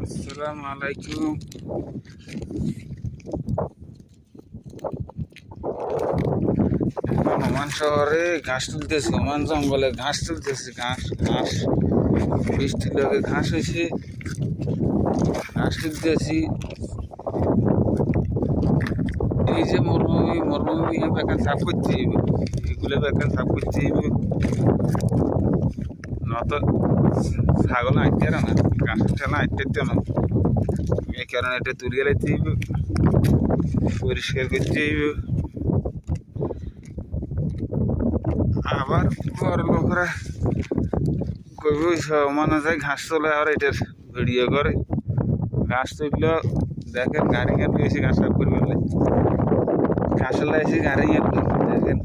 আসসালামু আলাইকুম। ওমান শহরে ঘাস তুলতেছি, ওমান জঙ্গলে ঘাস তুলতেছি। ঘাস ঘাস বৃষ্টির লগে ঘাস হয়েছে, ঘাস তুলতেছি। এই যে মরুভূমি, মরুভূমি বেকার সাফ করতে হইব, এগুলো বেকার সাফ করতে হইব। নত ছাগল আঁটতে না, ঘাসের ঠেলা আঁটতে না, এই কারণে এটা তুলিয়ে লাইতে হইব, পরিষ্কার করতে হইব। আবার বড় লোকরা কইব সমানে যায় ঘাস তোলে, আর এটার ভিডিও করে। ঘাস তুললেও দেখেন গাড়ি গাড়ি এসে ঘাস সাফ করে ফেলে, ঘাসের লাইসে গাড়ি দেখেন